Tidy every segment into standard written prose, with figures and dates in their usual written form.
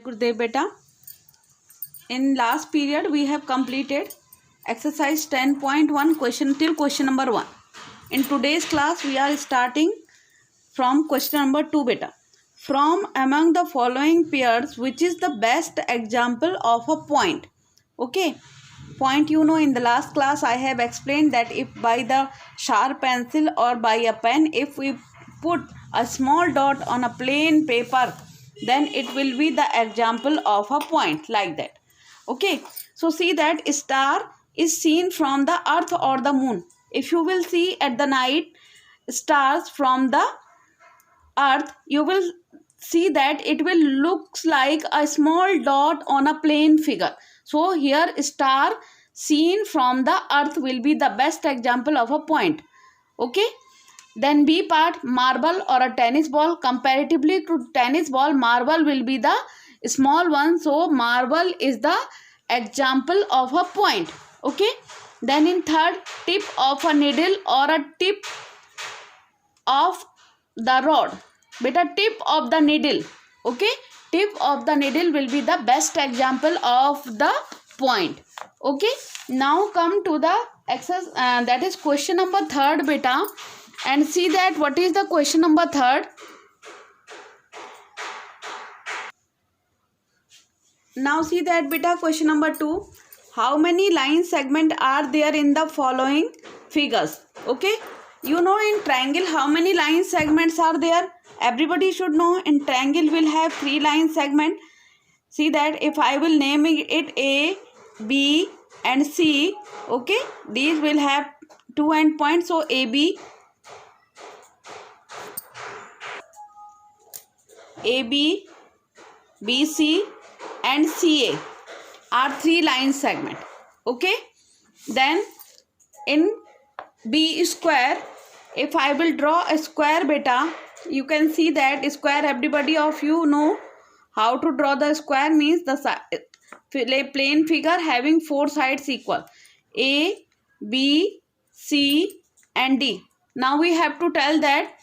Gurudev beta. In last period we have completed exercise 10.1 question till question number 1. In today's class we are starting from question number 2 beta. From among the following pairs, which is the best example of a point? Okay, point, you know, in the last class I have explained that if by the sharp pencil or by a pen, if we put a small dot on a plain paper, then it will be the example of a point, like that. Okay, so see that star is seen from the earth or the moon. If you will see at the night stars from the earth, you will see that it will looks like a small dot on a plain figure. So here star seen from the earth will be the best example of a point. Okay, then B part, marble or a tennis ball. Comparatively to tennis ball, marble will be the small one, so marble is the example of a point. Okay, then in third, tip of a needle or a tip of the rod. Beta, tip of the needle. Okay, tip of the needle will be the best example of the point. Okay, now come to the exercise, that is question number 3 beta, and see that what is the question number 3. Now see that beta, question number 2. How many line segment are there in the following figures? Okay, you know in triangle how many line segments are there? Everybody should know in triangle will have 3 line segment. See that if I will name it A, B and C, okay, these will have 2 end points. So AB, BC and CA are 3 line segment. Okay, then in B square, if I will draw a square beta, you can see that square, everybody of you know how to draw the square, means the plain figure having 4 sides equal, A, B, C and D. Now we have to tell that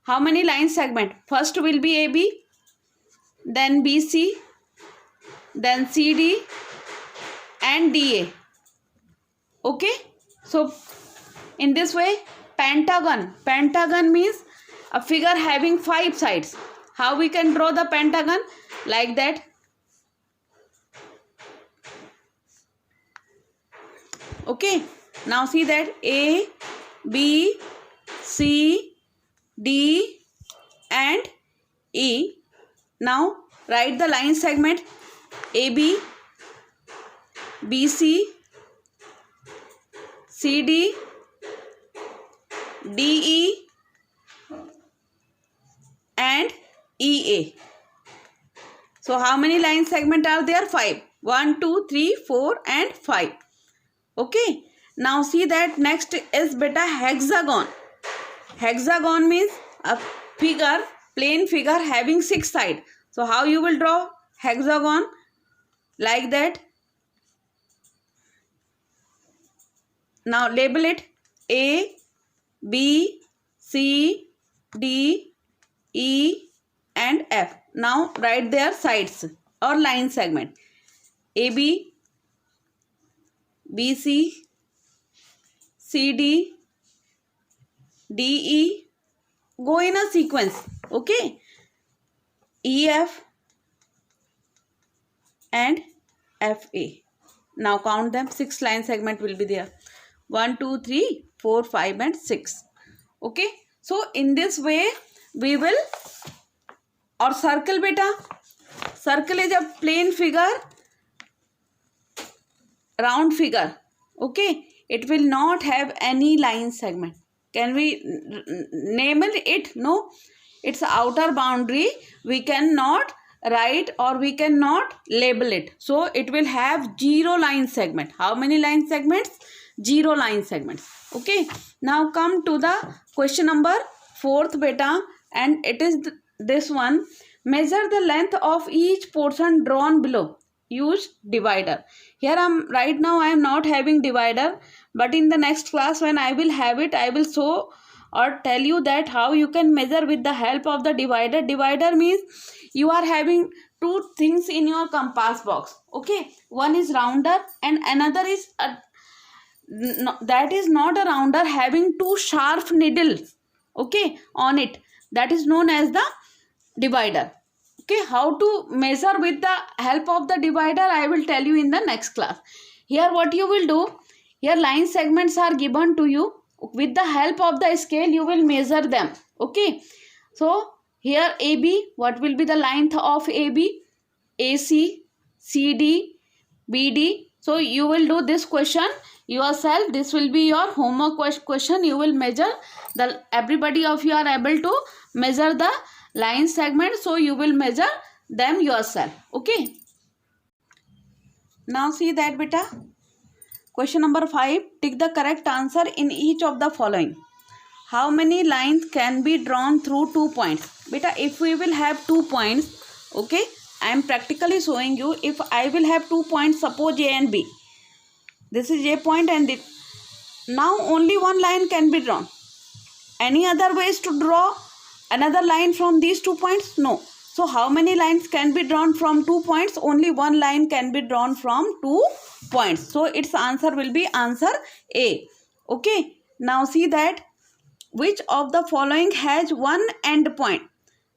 how many line segment. First will be AB, then BC, then CD and DA. Okay, so in this way, pentagon means a figure having 5 sides. How we can draw the pentagon? Like that. Okay, now see that A, B, C, D and E. Now write the line segment AB, BC, CD, DE and EA. So how many line segment are there? 5. 1, 2, 3, 4 and 5. Okay, now see that next is beta hexagon. Hexagon means a figure, plain figure having 6 sides. So how you will draw hexagon? Like that. Now label it A, B, C, D, E and F. Now write their sides or line segment. AB, BC, CD, DE, go in a sequence. Okay, EF and FA. Now count them. 6 line segment will be there. 1, 2, 3, 4, 5 and 6. Okay, so in this way we will, or circle beta, circle is a plain figure, round figure. Okay, it will not have any line segment. Can we name it? No, it's outer boundary. We cannot write or we cannot label it. So it will have 0 line segment. How many line segments? 0 line segments. Okay, now come to the question number 4th beta, and it is this one. Measure the length of each portion drawn below. Use divider. Here right now I am not having divider, but in the next class when I will have it, I will show or tell you that how you can measure with the help of the divider. Divider means you are having two things in your compass box. Okay, one is rounder and another is that is not a rounder, having two sharp needles, okay, on it. That is known as the divider. Okay, how to measure with the help of the divider I will tell you in the next class. Here what you will do, here line segments are given to you. With the help of the scale you will measure them. Okay, so here AB, what will be the length of AB? AC, CD, BD. So you will do this question yourself. This will be your homework question. You will measure the, everybody of you are able to measure the line segment, so you will measure them yourself. Okay, now see that beta. Question number 5, tick the correct answer in each of the following. How many lines can be drawn through 2 points? Beta, if we will have 2 points, okay, I am practically showing you. If I will have 2 points, suppose A and B, this is A point and now only one line can be drawn. Any other ways to draw another line from these 2 points? No. So how many lines can be drawn from 2 points? Only one line can be drawn from 2 points. So its answer will be answer A. Okay, now see that which of the following has one end point?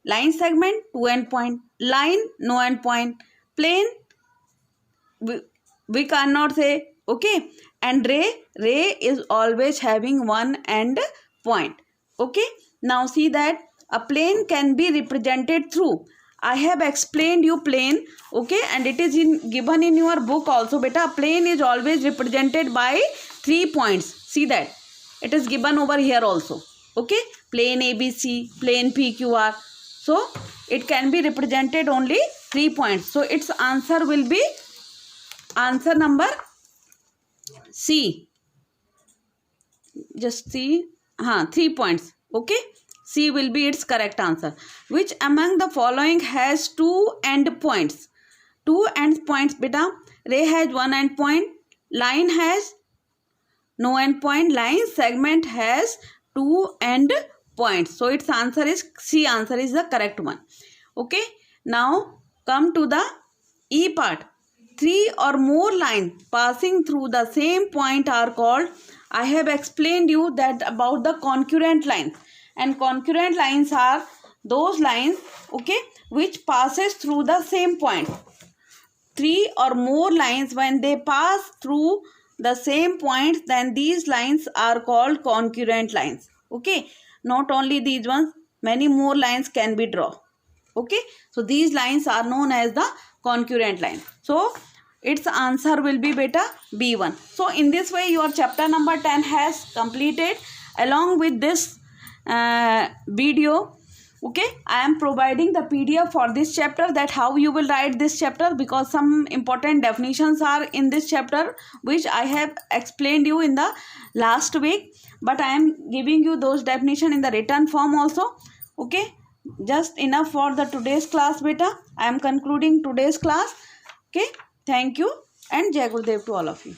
Line segment, 2 end point. Line, no end point. Plane, we cannot say. Okay, and ray is always having one end point. Okay, now see that a plane can be represented through, I have explained you plane, okay, and it is given in your book also. Beta, a plane is always represented by 3 points. See that it is given over here also. Okay, plane ABC, plane PQR. So it can be represented only 3 points. So its answer will be answer number C. Just see, 3 points. Okay, C will be its correct answer. Which among the following has 2 end points? 2 end points, beta. Ray has 1 end point. Line has no end point. Line segment has 2 end points. So its answer is C. Answer is the correct one. Okay, now come to the E part. 3 or more lines passing through the same point are called, I have explained you that about the concurrent lines. And concurrent lines are those lines, okay, which passes through the same point. 3 or more lines, when they pass through the same points, then these lines are called concurrent lines. Okay, not only these ones, many more lines can be drawn. Okay, so these lines are known as the concurrent line. So its answer will be beta B1. So in this way your chapter number 10 has completed. Along with this video, okay, I am providing the PDF for this chapter, that how you will write this chapter, because some important definitions are in this chapter which I have explained you in the last week, but I am giving you those definition in the written form also. Okay, just enough for the today's class beta. I am concluding today's class. Okay, thank you and Jai Gurudev to all of you.